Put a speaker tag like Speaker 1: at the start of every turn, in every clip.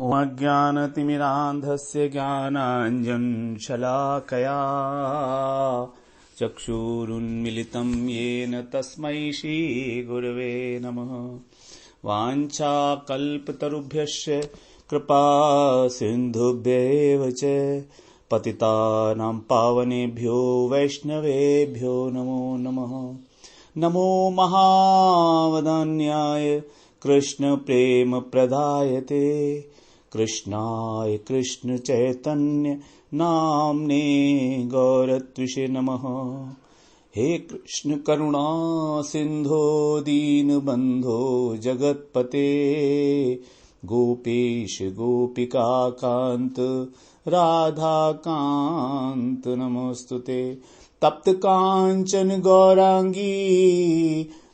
Speaker 1: अज्ञानतिमिरान्धस्य ज्ञानाञ्जनशलाकया चक्षुरुन्मिलितं येन तस्मै श्रीगुरवे नमः। वाञ्छाकल्पतरुभ्यश्च कृपासिन्धुभ्येव च पतितानां पावनेभ्यो वैष्णवेभ्यो नमो नमः। नमो महावदान्याय कृष्ण प्रेम प्रदायते कृष्णाय कृष्ण चैतन्य नाम्ने गौरत्विषे नमः। हे कृष्ण करुणा सिंधो दीनबंधो जगत्पते गोपेश गोपिका कांत राधा कांत नमोस्तुते। तप्त कांचन गौरांगी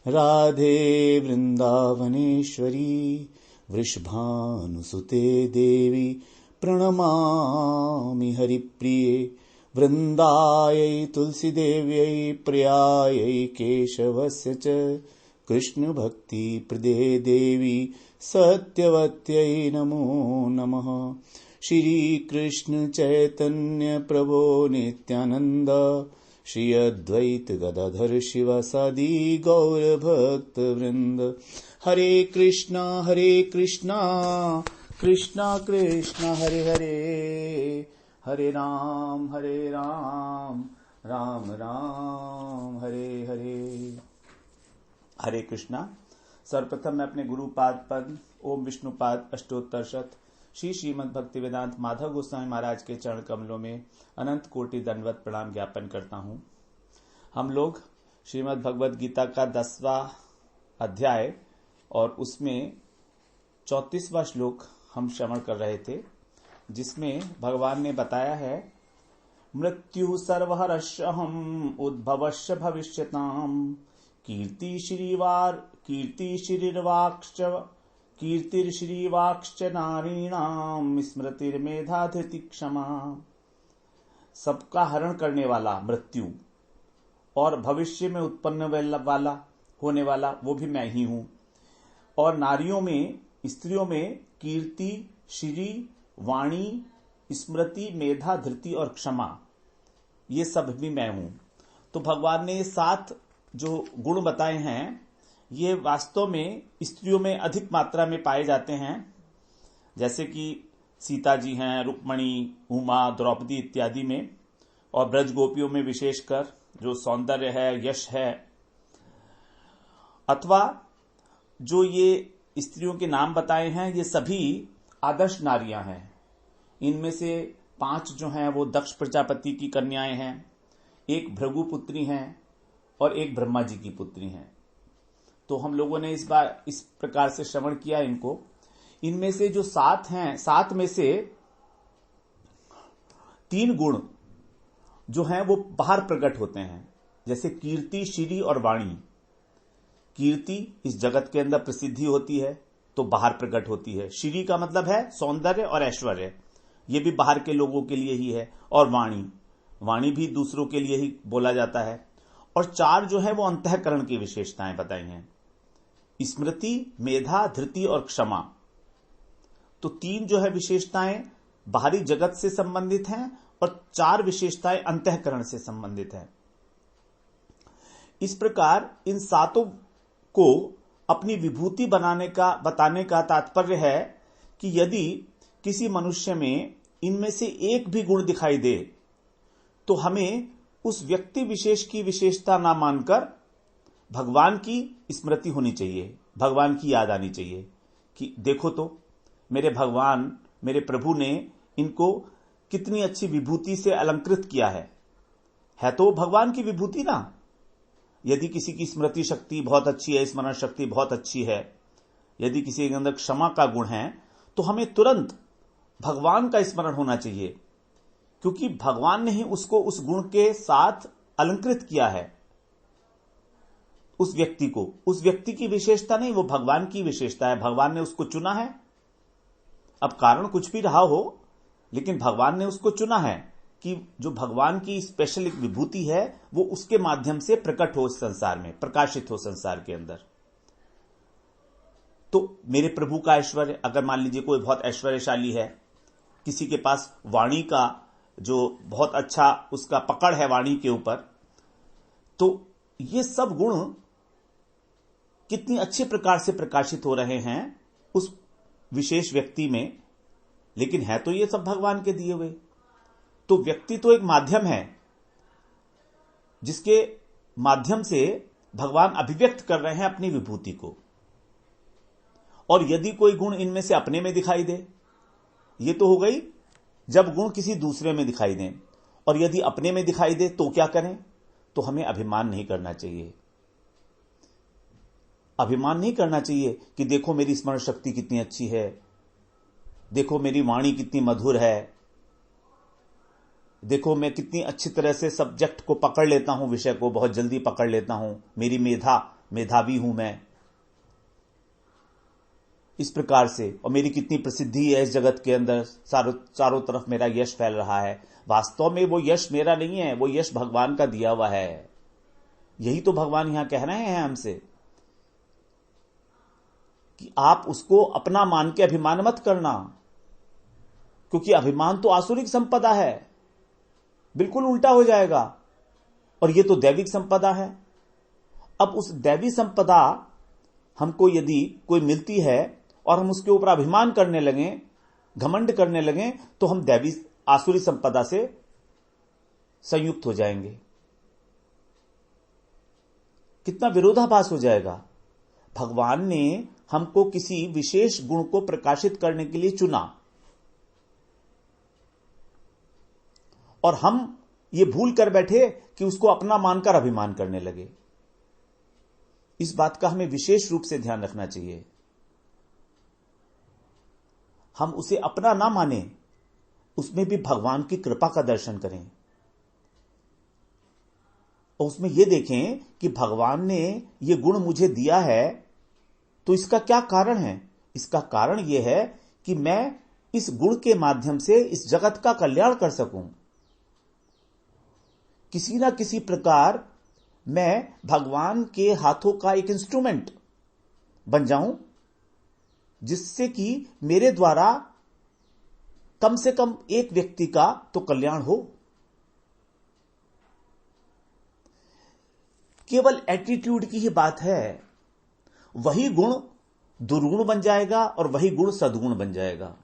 Speaker 1: राधे वृंदावनेश्वरी वृषभानुसुते देवी प्रणमामि हरिप्रिये। वृंदायै तुलसीदेव्यै प्रियायै केशवस्य च कृष्ण भक्ति प्रदे देवी सत्यवत्यै नमो नमः। श्री कृष्ण चैतन्य प्रभो नित्यानंद श्री अद्वैत गदाधर शिवासादि गौर भक्त वृंद। हरे कृष्णा कृष्णा कृष्णा हरे हरे, हरे राम राम राम हरे हरे। हरे कृष्णा। सर्वप्रथम मैं अपने गुरुपाद पद ओम विष्णुपाद अष्टोत्तर शत श्री श्रीमद् भक्ति वेदांत माधव गोस्वामी महाराज के चरण कमलों में अनंत कोटि दंडवत प्रणाम ज्ञापन करता हूं। हम लोग श्रीमद् भगवद गीता का 10वां अध्याय और उसमें 34वां श्लोक हम श्रवण कर रहे थे, जिसमें भगवान ने बताया है मृत्यु सर्वहरश्यहम् उद्भवश्च भविष्यताम् कीर्तिर्श्रीवाक्श्च नारीणाम् स्मृतिर्मेधा धृति क्षमा। सबका हरण करने वाला मृत्यु और भविष्य में उत्पन्न वाला होने वाला वो भी मैं ही हूं। और नारियों में स्त्रियों में कीर्ति श्री वाणी स्मृति मेधा धृति और क्षमा ये सब भी मैं हूं। तो भगवान ने 7 जो गुण बताए हैं ये वास्तव में स्त्रियों में अधिक मात्रा में पाए जाते हैं, जैसे कि सीता जी हैं, रुक्मणी, उमा, द्रौपदी इत्यादि में, और ब्रज गोपियों में विशेषकर जो सौंदर्य है, यश है। अथवा जो ये स्त्रियों के नाम बताए हैं ये सभी आदर्श नारियां हैं। इनमें से 5 जो हैं वो दक्ष प्रजापति की कन्याएं हैं, एक भृगु पुत्री हैं और एक ब्रह्मा जी की पुत्री हैं। तो हम लोगों ने इस बार इस प्रकार से श्रवण किया इनको। इनमें से जो 7 हैं, 7 में से 3 गुण जो हैं वो बाहर प्रकट होते हैं, जैसे कीर्ति श्री और वाणी। कीर्ति इस जगत के अंदर प्रसिद्धि होती है तो बाहर प्रकट होती है। श्री का मतलब है सौंदर्य और ऐश्वर्य, ये भी बाहर के लोगों के लिए ही है। और वाणी भी दूसरों के लिए ही बोला जाता है। और 4 जो है वो अंतःकरण की विशेषताएं बताई हैं, स्मृति मेधा धृति और क्षमा। तो 3 जो है विशेषताएं बाहरी जगत से संबंधित हैं और 4 विशेषताएं अंतःकरण से संबंधित हैं। इस प्रकार इन 7 को अपनी विभूति बताने का तात्पर्य है कि यदि किसी मनुष्य में इनमें से एक भी गुण दिखाई दे तो हमें उस व्यक्ति विशेष की विशेषता ना मानकर भगवान की स्मृति होनी चाहिए, भगवान की याद आनी चाहिए कि देखो तो मेरे भगवान, मेरे प्रभु ने इनको कितनी अच्छी विभूति से अलंकृत किया है तो भगवान की विभूति ना। यदि किसी की स्मृति शक्ति बहुत अच्छी है, स्मरण शक्ति बहुत अच्छी है, यदि किसी के अंदर क्षमा का गुण है तो हमें तुरंत भगवान का स्मरण होना चाहिए, क्योंकि भगवान ने ही उसको उस गुण के साथ अलंकृत किया है। उस व्यक्ति की विशेषता नहीं, वो भगवान की विशेषता है, भगवान ने उसको चुना है। अब कारण कुछ भी रहा हो, लेकिन भगवान ने उसको चुना है कि जो भगवान की स्पेशल एक विभूति है वो उसके माध्यम से प्रकट हो संसार में, प्रकाशित हो संसार के अंदर। तो मेरे प्रभु का ऐश्वर्य, अगर मान लीजिए कोई बहुत ऐश्वर्यशाली है, किसी के पास वाणी का जो बहुत अच्छा उसका पकड़ है वाणी के ऊपर, तो ये सब गुण कितनी अच्छे प्रकार से प्रकाशित हो रहे हैं उस विशेष व्यक्ति में, लेकिन है तो ये सब भगवान के दिए हुए। तो व्यक्ति तो एक माध्यम है जिसके माध्यम से भगवान अभिव्यक्त कर रहे हैं अपनी विभूति को। और यदि कोई गुण इनमें से अपने में दिखाई दे, ये तो हो गई जब गुण किसी दूसरे में दिखाई दें, और यदि अपने में दिखाई दे तो क्या करें? तो हमें अभिमान नहीं करना चाहिए। अभिमान नहीं करना चाहिए कि देखो मेरी स्मरण शक्ति कितनी अच्छी है, देखो मेरी वाणी कितनी मधुर है, देखो मैं कितनी अच्छी तरह से सब्जेक्ट को पकड़ लेता हूं, विषय को बहुत जल्दी पकड़ लेता हूं, मेरी मेधावी हूं मैं इस प्रकार से, और मेरी कितनी प्रसिद्धि है इस जगत के अंदर, चारों तरफ मेरा यश फैल रहा है। वास्तव में वो यश मेरा नहीं है, वो यश भगवान का दिया हुआ है। यही तो भगवान यहां कह रहे हैं हमसे कि आप उसको अपना मान के अभिमान मत करना, क्योंकि अभिमान तो आसुरिक संपदा है, बिल्कुल उल्टा हो जाएगा, और ये तो दैविक संपदा है। अब उस दैवी संपदा हमको यदि कोई मिलती है और हम उसके ऊपर अभिमान करने लगे, घमंड करने लगे, तो हम दैवी आसुरी संपदा से संयुक्त हो जाएंगे। कितना विरोधाभास हो जाएगा। भगवान ने हमको किसी विशेष गुण को प्रकाशित करने के लिए चुना, और हम ये भूल कर बैठे कि उसको अपना मानकर अभिमान करने लगे। इस बात का हमें विशेष रूप से ध्यान रखना चाहिए। हम उसे अपना ना माने, उसमें भी भगवान की कृपा का दर्शन करें, और उसमें यह देखें कि भगवान ने यह गुण मुझे दिया है, तो इसका क्या कारण है? इसका कारण यह है कि मैं इस गुण के माध्यम से इस जगत का कल्याण कर सकूं। किसी ना किसी प्रकार मैं भगवान के हाथों का एक इंस्ट्रूमेंट बन जाऊं, जिससे कि मेरे द्वारा कम से कम एक व्यक्ति का तो कल्याण हो। केवल एटीट्यूड की ही बात है। वही गुण दुर्गुण बन जाएगा और वही गुण सद्गुण बन जाएगा।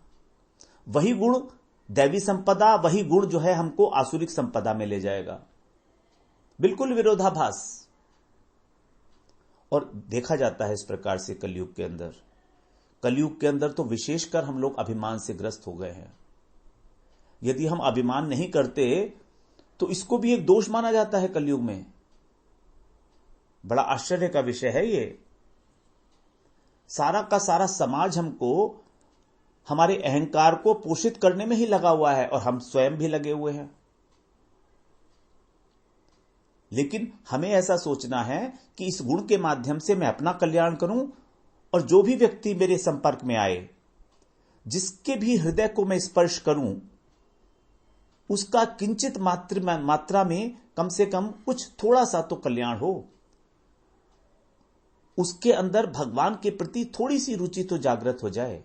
Speaker 1: वही गुण दैवी संपदा, वही गुण जो है हमको आसुरिक संपदा में ले जाएगा। बिल्कुल विरोधाभास। और देखा जाता है इस प्रकार से कलयुग के अंदर। कलयुग के अंदर तो विशेषकर हम लोग अभिमान से ग्रस्त हो गए हैं। यदि हम अभिमान नहीं करते तो इसको भी एक दोष माना जाता है कलयुग में। बड़ा आश्चर्य का विषय है ये। सारा का सारा समाज हमको हमारे अहंकार को पोषित करने में ही लगा हुआ है, और हम स्वयं भी लगे हुए हैं। लेकिन हमें ऐसा सोचना है कि इस गुण के माध्यम से मैं अपना कल्याण करूं, और जो भी व्यक्ति मेरे संपर्क में आए, जिसके भी हृदय को मैं स्पर्श करूं, उसका किंचित मात्रा में कम से कम कुछ थोड़ा सा तो कल्याण हो। उसके अंदर भगवान के प्रति थोड़ी सी रुचि तो जागृत हो जाए।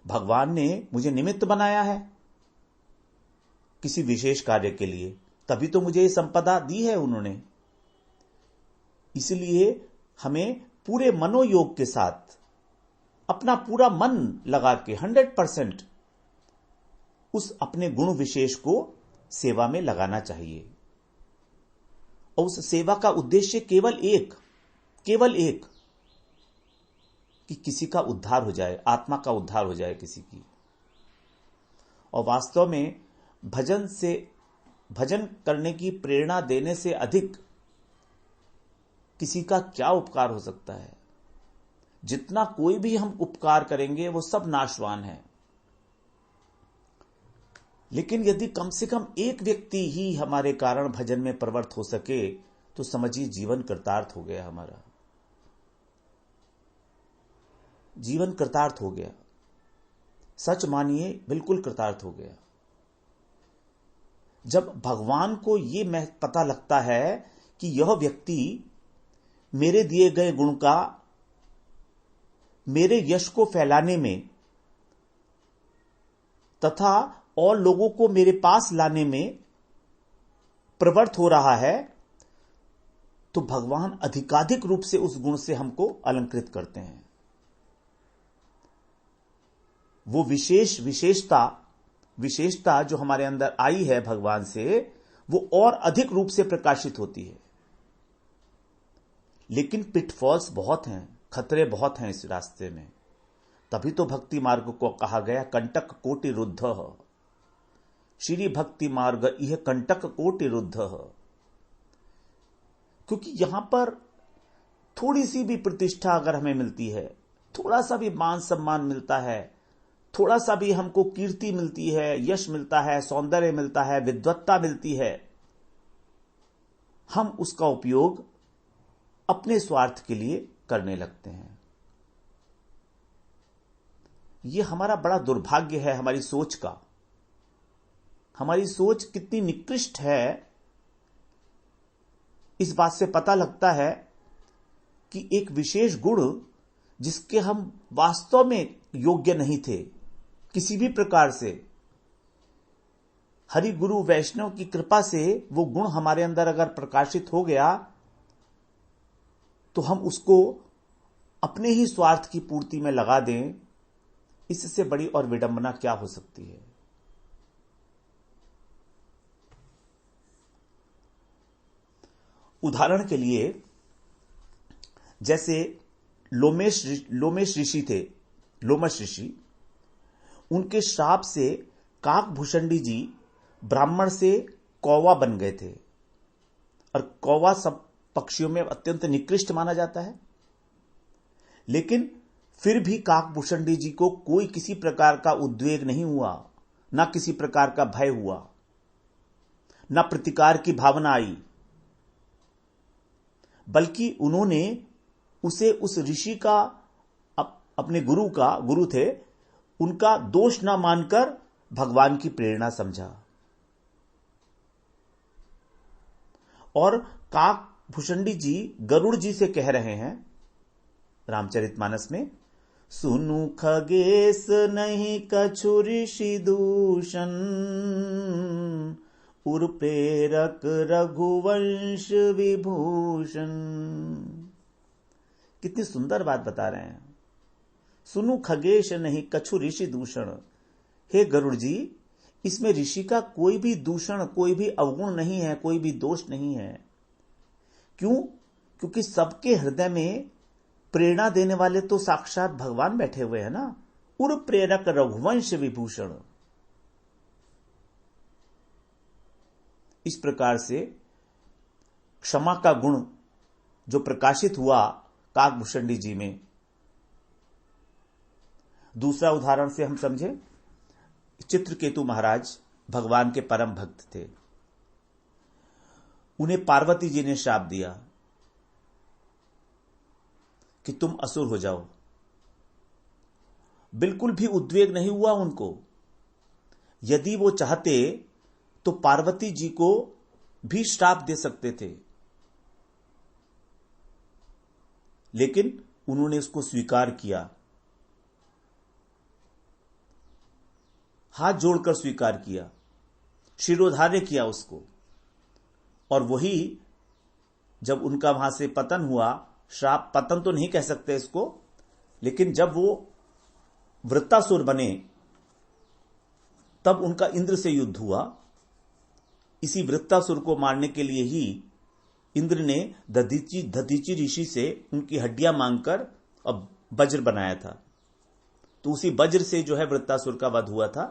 Speaker 1: भगवान ने मुझे निमित्त बनाया है किसी विशेष कार्य के लिए, तभी तो मुझे ये संपदा दी है उन्होंने। इसलिए हमें पूरे मनोयोग के साथ अपना पूरा मन लगा के 100% उस अपने गुण विशेष को सेवा में लगाना चाहिए। और उस सेवा का उद्देश्य केवल एक कि किसी का उद्धार हो जाए, आत्मा का उद्धार हो जाए किसी की। और वास्तव में भजन करने की प्रेरणा देने से अधिक किसी का क्या उपकार हो सकता है। जितना कोई भी हम उपकार करेंगे वो सब नाशवान है। लेकिन यदि कम से कम एक व्यक्ति ही हमारे कारण भजन में प्रवृत्त हो सके, तो समझिए जीवन कृतार्थ हो गया। हमारा जीवन कृतार्थ हो गया। सच मानिए, बिल्कुल कृतार्थ हो गया। जब भगवान को यह पता लगता है कि यह व्यक्ति मेरे दिए गए गुण का मेरे यश को फैलाने में तथा और लोगों को मेरे पास लाने में प्रवृत्त हो रहा है, तो भगवान अधिकाधिक रूप से उस गुण से हमको अलंकृत करते हैं। वो विशेषता जो हमारे अंदर आई है भगवान से, वो और अधिक रूप से प्रकाशित होती है। लेकिन पिटफॉल्स बहुत हैं, खतरे बहुत हैं इस रास्ते में। तभी तो भक्ति मार्ग को कहा गया कंटक कोटि रुद्ध, श्री भक्ति मार्ग यह कंटक कोटि रुद्ध। क्योंकि यहां पर थोड़ी सी भी प्रतिष्ठा अगर हमें मिलती है, थोड़ा सा भी मान सम्मान मिलता है, थोड़ा सा भी हमको कीर्ति मिलती है, यश मिलता है, सौंदर्य मिलता है, विद्वत्ता मिलती है, हम उसका उपयोग अपने स्वार्थ के लिए करने लगते हैं। यह हमारा बड़ा दुर्भाग्य है हमारी सोच का। हमारी सोच कितनी निकृष्ट है, इस बात से पता लगता है कि एक विशेष गुण जिसके हम वास्तव में योग्य नहीं थे किसी भी प्रकार से, हरि गुरु वैष्णव की कृपा से वो गुण हमारे अंदर अगर प्रकाशित हो गया, तो हम उसको अपने ही स्वार्थ की पूर्ति में लगा दें, इससे बड़ी और विडंबना क्या हो सकती है। उदाहरण के लिए, जैसे लोमेश ऋषि थे, लोमश ऋषि, उनके श्राप से काकभूषणी जी ब्राह्मण से कौवा बन गए थे। और कौवा सब पक्षियों में अत्यंत निकृष्ट माना जाता है, लेकिन फिर भी काकभूषणी जी को कोई किसी प्रकार का उद्वेग नहीं हुआ, ना किसी प्रकार का भय हुआ, ना प्रतिकार की भावना आई, बल्कि उन्होंने उसे उस ऋषि का, अपने गुरु थे, उनका दोष ना मानकर भगवान की प्रेरणा समझा। और काकभूषणी जी गरुड़ जी से कह रहे हैं रामचरितमानस में, सुनु खगेश नहीं कछु ऋषि दूषण, उर प्रेरक रघुवंश विभूषण। कितनी सुंदर बात बता रहे हैं। सुनु खगेश नहीं कछु ऋषि दूषण। हे गरुड़ जी, इसमें ऋषि का कोई भी दूषण, कोई भी अवगुण नहीं है, कोई भी दोष नहीं है। क्यों? क्योंकि सबके हृदय में प्रेरणा देने वाले तो साक्षात भगवान बैठे हुए हैं ना। उर प्रेरक रघुवंश विभूषण। इस प्रकार से क्षमा का गुण जो प्रकाशित हुआ काकभूषणी जी में। दूसरा उदाहरण से हम समझे, चित्रकेतु महाराज भगवान के परम भक्त थे। उन्हें पार्वती जी ने श्राप दिया कि तुम असुर हो जाओ। बिल्कुल भी उद्वेग नहीं हुआ उनको। यदि वो चाहते तो पार्वती जी को भी श्राप दे सकते थे, लेकिन उन्होंने उसको स्वीकार किया, हाथ जोड़कर स्वीकार किया, शिरोधार्य किया उसको। और वही जब उनका वहां से पतन हुआ, श्राप पतन तो नहीं कह सकते इसको, लेकिन जब वो वृत्तासुर बने तब उनका इंद्र से युद्ध हुआ। इसी वृत्तासुर को मारने के लिए ही इंद्र ने दधीचि ऋषि से उनकी हड्डियां मांगकर अब वज्र बनाया था। तो उसी वज्र से जो है वृत्तासुर का वध हुआ था।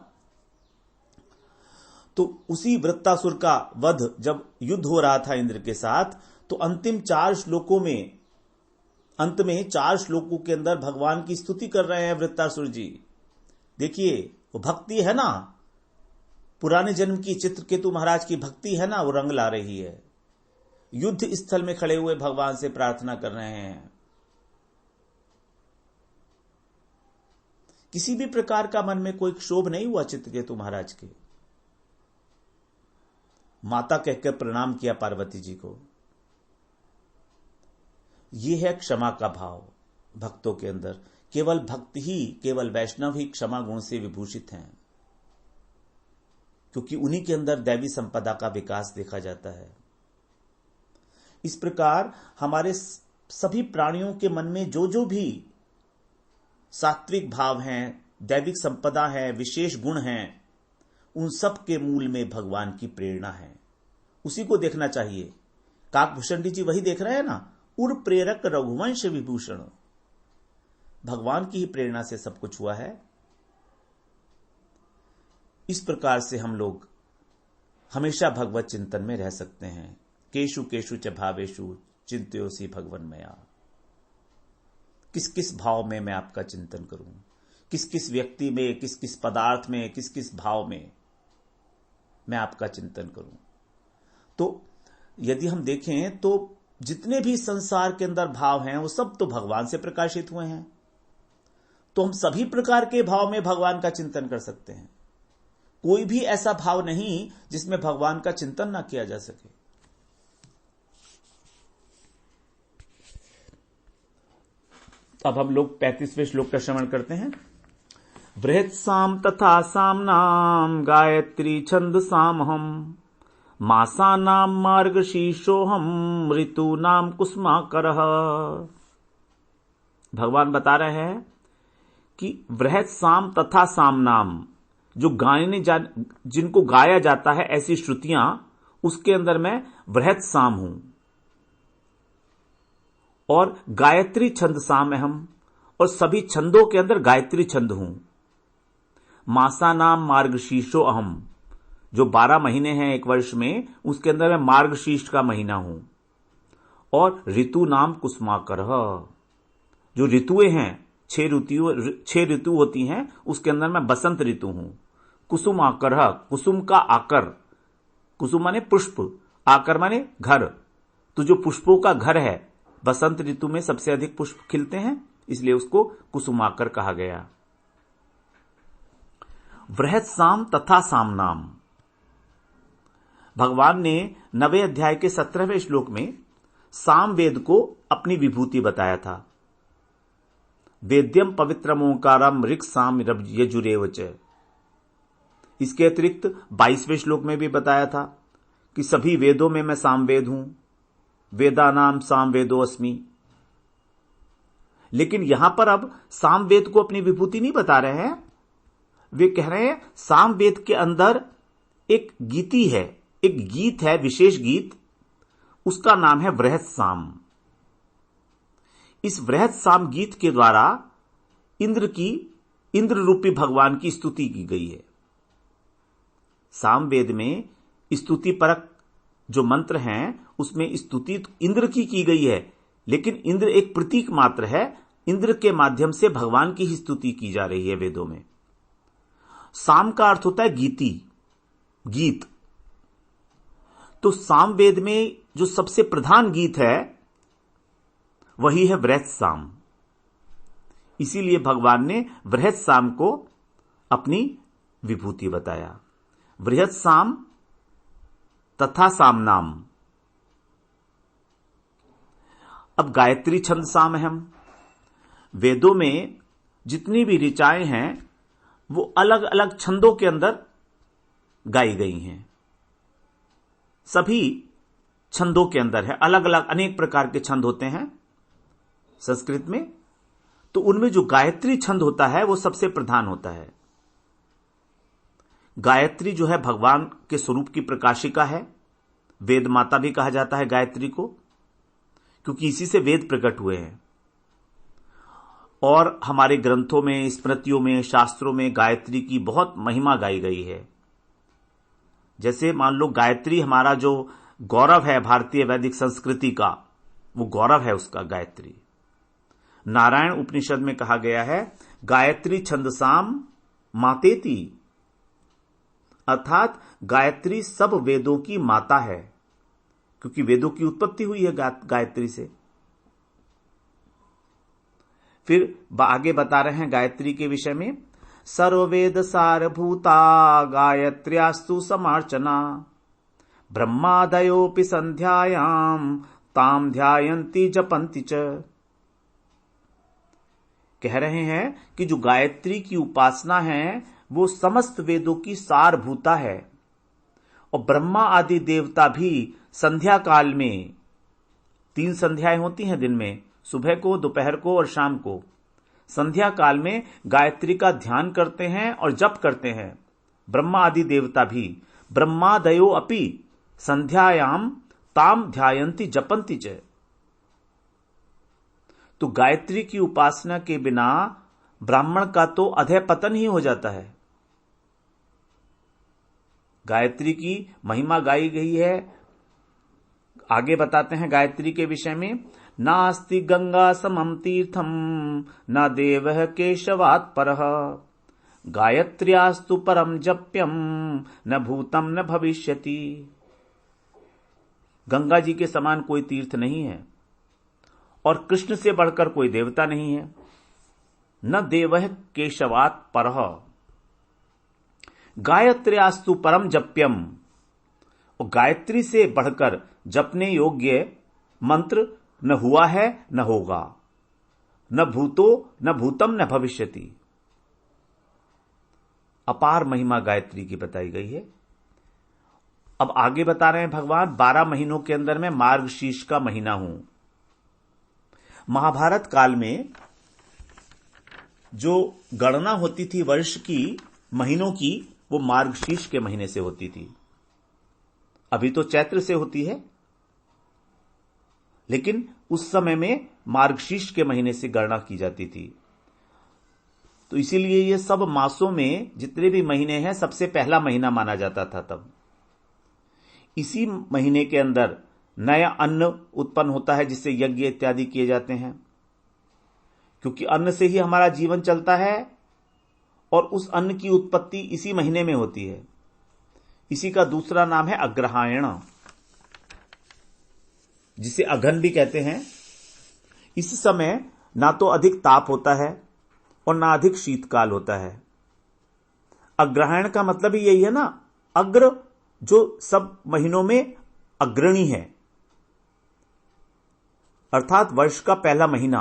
Speaker 1: तो उसी वृत्तासुर का वध जब युद्ध हो रहा था इंद्र के साथ, तो अंतिम 4 श्लोकों में, अंत में 4 श्लोकों के अंदर भगवान की स्तुति कर रहे हैं वृत्तासुर जी। देखिए वो भक्ति है ना, पुराने जन्म की चित्रकेतु महाराज की भक्ति है ना, वो रंग ला रही है। युद्ध स्थल में खड़े हुए भगवान से प्रार्थना कर रहे हैं। किसी भी प्रकार का मन में कोई क्षोभ नहीं हुआ चित्रकेतु महाराज के। माता कहकर प्रणाम किया पार्वती जी को। ये है क्षमा का भाव भक्तों के अंदर। केवल भक्त ही, केवल वैष्णव ही क्षमा गुण से विभूषित हैं, क्योंकि उन्हीं के अंदर दैवी संपदा का विकास देखा जाता है। इस प्रकार हमारे सभी प्राणियों के मन में जो जो भी सात्विक भाव हैं, दैविक संपदा है, विशेष गुण हैं, उन सब के मूल में भगवान की प्रेरणा है। उसी को देखना चाहिए। काकभूषण जी वही देख रहे हैं ना, उर प्रेरक रघुवंश विभूषण। भगवान की ही प्रेरणा से सब कुछ हुआ है। इस प्रकार से हम लोग हमेशा भगवत चिंतन में रह सकते हैं। केशु केशु च भावेशु चिंत्योसी भगवन्मया। किस किस भाव में मैं आपका चिंतन करूं, किस किस व्यक्ति में, किस किस पदार्थ में, किस किस भाव में मैं आपका चिंतन करूं। तो यदि हम देखें तो जितने भी संसार के अंदर भाव हैं वो सब तो भगवान से प्रकाशित हुए हैं। तो हम सभी प्रकार के भाव में भगवान का चिंतन कर सकते हैं। कोई भी ऐसा भाव नहीं जिसमें भगवान का चिंतन ना किया जा सके। अब हम लोग 35वें श्लोक का श्रवण करते हैं। बृहत् साम तथा सामनाम गायत्री छंद सामहम मासानाम मार्गशीर्षोहम ऋतूनाम कुसुमाकरः। भगवान बता रहे हैं कि बृहत् साम तथा सामनाम, जो जिनको गाया जाता है ऐसी श्रुतियां, उसके अंदर मैं बृहत् साम हूं। और गायत्री छंद साम अहम, और सभी छंदों के अंदर गायत्री छंद हूं। मासा नाम मार्गशीर्षो अहम, जो 12 महीने हैं एक वर्ष में, उसके अंदर मैं मार्गशीर्ष का महीना हूं। और ऋतु नाम कुसुमाकरः, जो ऋतुएं हैं, 6 ऋतु होती हैं, उसके अंदर मैं बसंत ऋतु हूं। कुसुमाकरः, कुसुम का आकर, कुसुम माने पुष्प, आकर माने घर। तो जो पुष्पों का घर है, बसंत ऋतु में सबसे अधिक पुष्प खिलते हैं, इसलिए उसको कुसुमाकर कहा गया। बृहत् साम तथा सामनाम। भगवान ने 9वें अध्याय के 17वें श्लोक में साम वेद को अपनी विभूति बताया था। वेद्यम पवित्रम ओंकारम ऋक् साम यजुरेव च। इसके अतिरिक्त 22वें श्लोक में भी बताया था कि सभी वेदों में मैं सामवेद हूं, वेदानाम सामवेदो अस्मि। लेकिन यहां पर अब सामवेद को अपनी विभूति नहीं बता रहे हैं। वे कह रहे हैं सामवेद के अंदर एक गीति है, एक गीत है, विशेष गीत, उसका नाम है बृहत् साम। इस बृहत् साम गीत के द्वारा इंद्र रूपी भगवान की स्तुति की गई है। सामवेद में स्तुति परक जो मंत्र हैं, उसमें स्तुति इंद्र की गई है, लेकिन इंद्र एक प्रतीक मात्र है। इंद्र के माध्यम से भगवान की ही स्तुति की जा रही है वेदों में। साम का अर्थ होता है गीति, गीत। तो सामवेद में जो सबसे प्रधान गीत है वही है बृहत् साम। इसीलिए भगवान ने बृहत् साम को अपनी विभूति बताया। बृहत् साम तथा सामनाम। अब गायत्री छंद साम अहम। वेदों में जितनी भी ऋचाएं हैं वो अलग अलग छंदों के अंदर गाई गई हैं। सभी छंदों के अंदर है, अलग अलग अनेक प्रकार के छंद होते हैं संस्कृत में। तो उनमें जो गायत्री छंद होता है वो सबसे प्रधान होता है। गायत्री जो है भगवान के स्वरूप की प्रकाशिका है। वेद माता भी कहा जाता है गायत्री को, क्योंकि इसी से वेद प्रकट हुए हैं। और हमारे ग्रंथों में, स्मृतियों में, शास्त्रों में गायत्री की बहुत महिमा गाई गई है। जैसे मान लो गायत्री हमारा जो गौरव है भारतीय वैदिक संस्कृति का, वो गौरव है उसका गायत्री। नारायण उपनिषद में कहा गया है गायत्री छंदसाम मातेति, अर्थात गायत्री सब वेदों की माता है, क्योंकि वेदों की उत्पत्ति हुई है गायत्री से। फिर आगे बता रहे हैं गायत्री के विषय में, सर्ववेद सारभूता गायत्र्यास्तु समार्चना ब्रह्मादयोपि संध्यायाम ताम ध्यायन्ति जपन्ति च। कह रहे हैं कि जो गायत्री की उपासना है वो समस्त वेदों की सारभूता है, और ब्रह्मा आदि देवता भी संध्या काल में 3 संध्याएं होती हैं दिन में, सुबह को, दोपहर को और शाम को। संध्या काल में गायत्री का ध्यान करते हैं और जप करते हैं। ब्रह्मा आदि देवता भी ब्रह्मादयो अपि संध्यायाम ताम ध्यायन्ति जपन्ति च। तो गायत्री की उपासना के बिना ब्राह्मण का तो अधः पतन ही हो जाता है। गायत्री की महिमा गाई गई है। आगे बताते हैं गायत्री के विषय में, नास्ति गंगा समम तीर्थम न देवः केशवात् परः गायत्र्यास्तु परम जप्यम न भूतम न भविष्यति। गंगा जी के समान कोई तीर्थ नहीं है और कृष्ण से बढ़कर कोई देवता नहीं है। न देवः केशवात् परः गायत्र्यास्तु परम जप्यम, और गायत्री से बढ़कर जपने योग्य मंत्र न हुआ है न होगा, न भूतो न भूतम न भविष्यति। अपार महिमा गायत्री की बताई गई है। अब आगे बता रहे हैं भगवान, 12 महीनों के अंदर मैं मार्गशीर्ष का महीना हूं। महाभारत काल में जो गणना होती थी वर्ष की, महीनों की, वो मार्गशीर्ष के महीने से होती थी। अभी तो चैत्र से होती है, लेकिन उस समय में मार्गशीर्ष के महीने से गणना की जाती थी। तो इसीलिए ये सब मासों में जितने भी महीने हैं सबसे पहला महीना माना जाता था तब। इसी महीने के अंदर नया अन्न उत्पन्न होता है जिससे यज्ञ इत्यादि किए जाते हैं, क्योंकि अन्न से ही हमारा जीवन चलता है और उस अन्न की उत्पत्ति इसी महीने में होती है। इसी का दूसरा नाम है अग्रहायण, जिसे अघन भी कहते हैं। इस समय ना तो अधिक ताप होता है और ना अधिक शीतकाल होता है। अग्रहायण का मतलब ही यही है ना, अग्र जो सब महीनों में अग्रणी है, अर्थात वर्ष का पहला महीना।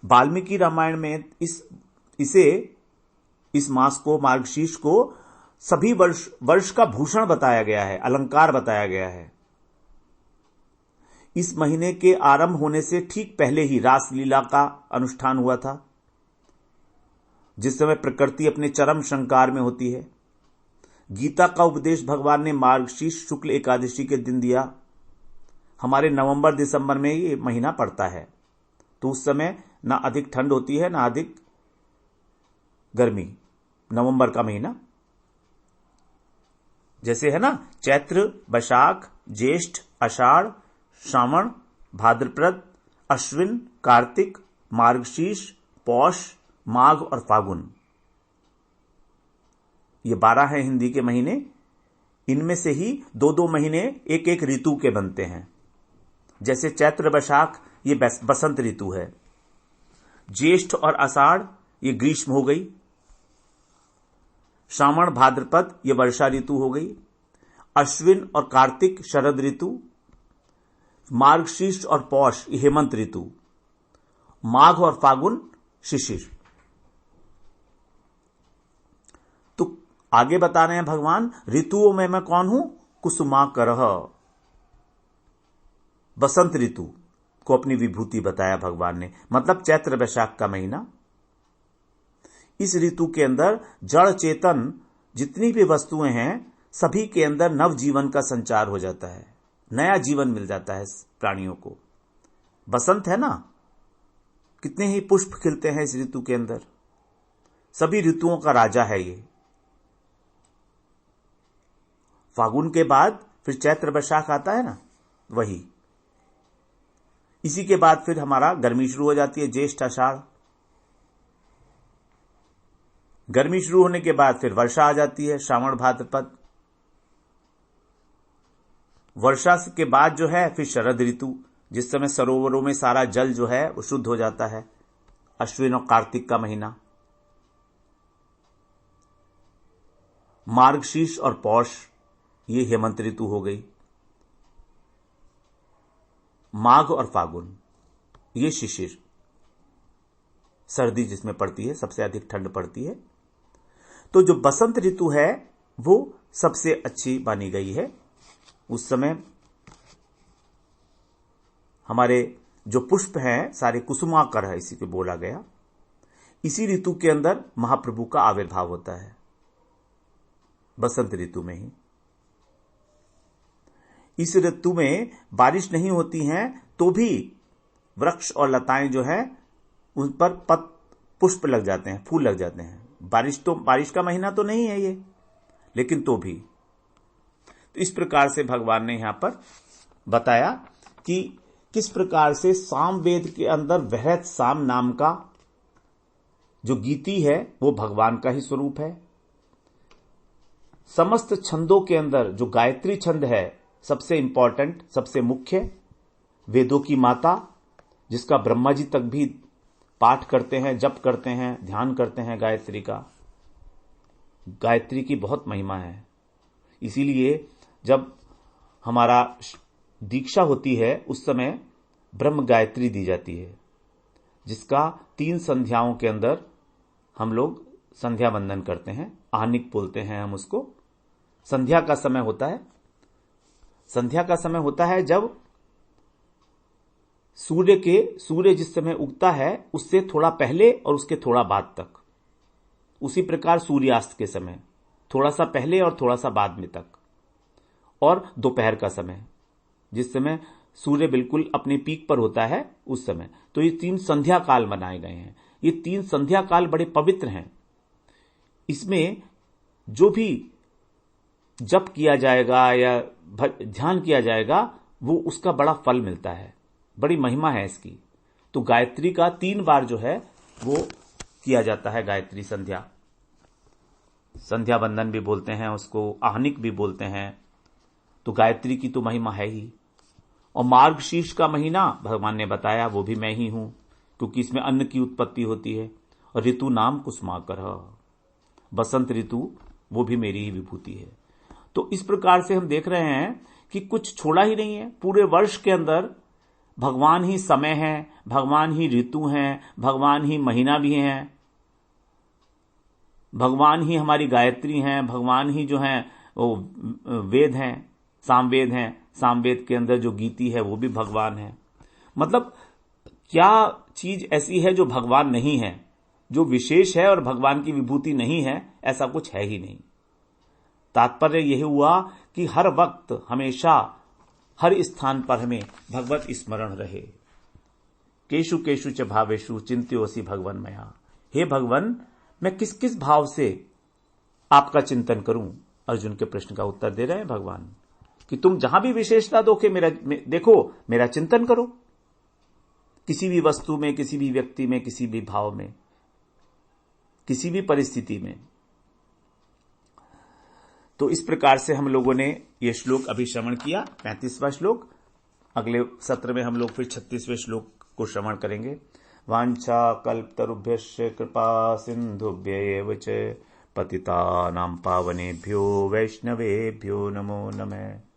Speaker 1: वाल्मीकि रामायण में इस मास को, मार्गशीर्ष को सभी वर्ष का भूषण बताया गया है, अलंकार बताया गया है। इस महीने के आरंभ होने से ठीक पहले ही रासलीला का अनुष्ठान हुआ था, जिस समय प्रकृति अपने चरम श्रृंगार में होती है। गीता का उपदेश भगवान ने मार्गशीर्ष शुक्ल एकादशी के दिन दिया। हमारे नवंबर दिसंबर में ये महीना पड़ता है, तो उस समय ना अधिक ठंड होती है ना अधिक गर्मी। नवंबर का महीना जैसे है ना, चैत्र, बैशाख, ज्येष्ठ, आषाढ़, श्रावण, भाद्रपद, अश्विन, कार्तिक, मार्गशीर्ष, पौष, माघ और फागुन, ये 12 हैं हिंदी के महीने। इनमें से ही 2-2 महीने एक एक ऋतु के बनते हैं। जैसे चैत्र बैशाख ये बसंत ऋतु है, ज्येष्ठ और आषाढ़ ये ग्रीष्म हो गई, श्रावण भाद्रपद ये वर्षा ऋतु हो गई, अश्विन और कार्तिक शरद ऋतु, मार्गशीर्ष और पौष ये हेमंत ऋतु, माघ और फागुन शिशिर। तो आगे बता रहे हैं भगवान, ऋतुओं में मैं कौन हूं? कुसुमाकरः, बसंत ऋतु को अपनी विभूति बताया भगवान ने, मतलब चैत्र वैशाख का महीना। इस ऋतु के अंदर जड़ चेतन जितनी भी वस्तुएं हैं सभी के अंदर नव जीवन का संचार हो जाता है, नया जीवन मिल जाता है प्राणियों को। बसंत है ना, कितने ही पुष्प खिलते हैं इस ऋतु के अंदर। सभी ऋतुओं का राजा है ये। फागुन के बाद फिर चैत्र वैशाख आता है ना, वही। इसी के बाद फिर हमारा गर्मी शुरू हो जाती है, ज्येष्ठ आषाढ़। गर्मी शुरू होने के बाद फिर वर्षा आ जाती है, श्रावण भाद्रपद। वर्षा के बाद जो है फिर शरद ऋतु, जिस समय सरोवरों में सारा जल जो है वो शुद्ध हो जाता है, अश्विन और कार्तिक का महीना। मार्गशीर्ष और पौष ये हेमंत ऋतु हो गई। माघ और फागुन, ये शिशिर, सर्दी जिसमें पड़ती है, सबसे अधिक ठंड पड़ती है। तो जो बसंत ऋतु है वो सबसे अच्छी मानी गई है। उस समय हमारे जो पुष्प हैं सारे कुसुमाकर है, इसी को बोला गया। इसी ऋतु के अंदर महाप्रभु का आविर्भाव होता है, बसंत ऋतु में ही। इस ऋतु में बारिश नहीं होती हैं तो भी वृक्ष और लताएं जो है उन पर पुष्प लग जाते हैं, फूल लग जाते हैं। बारिश का महीना तो नहीं है ये, लेकिन तो भी। तो इस प्रकार से भगवान ने यहां पर बताया कि किस प्रकार से सामवेद के अंदर वृहत साम नाम का जो गीति है वो भगवान का ही स्वरूप है। समस्त छंदों के अंदर जो गायत्री छंद है सबसे इंपॉर्टेंट, सबसे मुख्य, वेदों की माता, जिसका ब्रह्मा जी तक भी पाठ करते हैं, जप करते हैं, ध्यान करते हैं गायत्री का। गायत्री की बहुत महिमा है। इसीलिए जब हमारा दीक्षा होती है उस समय ब्रह्म गायत्री दी जाती है, जिसका 3 संध्याओं के अंदर हम लोग संध्या वंदन करते हैं। आहनिक बोलते हैं हम उसको। संध्या का समय होता है, संध्या का समय होता है जब सूर्य जिस समय उगता है उससे थोड़ा पहले और उसके थोड़ा बाद तक। उसी प्रकार सूर्यास्त के समय थोड़ा सा पहले और थोड़ा सा बाद में तक। और दोपहर का समय, जिस समय सूर्य बिल्कुल अपने पीक पर होता है उस समय। तो ये 3 संध्या काल बनाए गए हैं। ये 3 संध्या काल बड़े पवित्र हैं। इसमें जो भी जप किया जाएगा या ध्यान किया जाएगा वो उसका बड़ा फल मिलता है, बड़ी महिमा है इसकी। तो गायत्री का 3 बार जो है वो किया जाता है। गायत्री संध्या, संध्या वंदन भी बोलते हैं उसको, आहनिक भी बोलते हैं। तो गायत्री की तो महिमा है ही। और मार्गशीर्ष का महीना भगवान ने बताया वो भी मैं ही हूं, क्योंकि इसमें अन्न की उत्पत्ति होती है। और ऋतु नाम कुसुमाकर, बसंत ऋतु वो भी मेरी ही विभूति है। तो इस प्रकार से हम देख रहे हैं कि कुछ छोड़ा ही नहीं है। पूरे वर्ष के अंदर भगवान ही समय है, भगवान ही ऋतु हैं, भगवान ही महीना भी हैं, भगवान ही हमारी गायत्री हैं, भगवान ही जो हैं वो वेद हैं, सामवेद हैं। सामवेद के अंदर जो गीति है वो भी भगवान है। मतलब क्या चीज ऐसी है जो भगवान नहीं है, जो विशेष है और भगवान की विभूति नहीं है? ऐसा कुछ है ही नहीं। तात्पर्य यह हुआ कि हर वक्त, हमेशा, हर स्थान पर हमें भगवत स्मरण रहे। केशु केशु च भावेशु चिंत्योसी भगवन मया। हे भगवन, मैं किस किस भाव से आपका चिंतन करूं? अर्जुन के प्रश्न का उत्तर दे रहे हैं भगवान कि तुम जहां भी विशेषता देखो, मेरा चिंतन करो। किसी भी वस्तु में, किसी भी व्यक्ति में, किसी भी भाव में, किसी भी परिस्थिति में। तो इस प्रकार से हम लोगों ने यह श्लोक अभी श्रवण किया, 35वां श्लोक। अगले सत्र में हम लोग फिर 36वें श्लोक को श्रवण करेंगे। वांछा कल्पतरुभ्यश्च कृपा सिंधुभ्यैव च पतितानां पावनेभ्यो वैष्णवेभ्यो नमो नमः।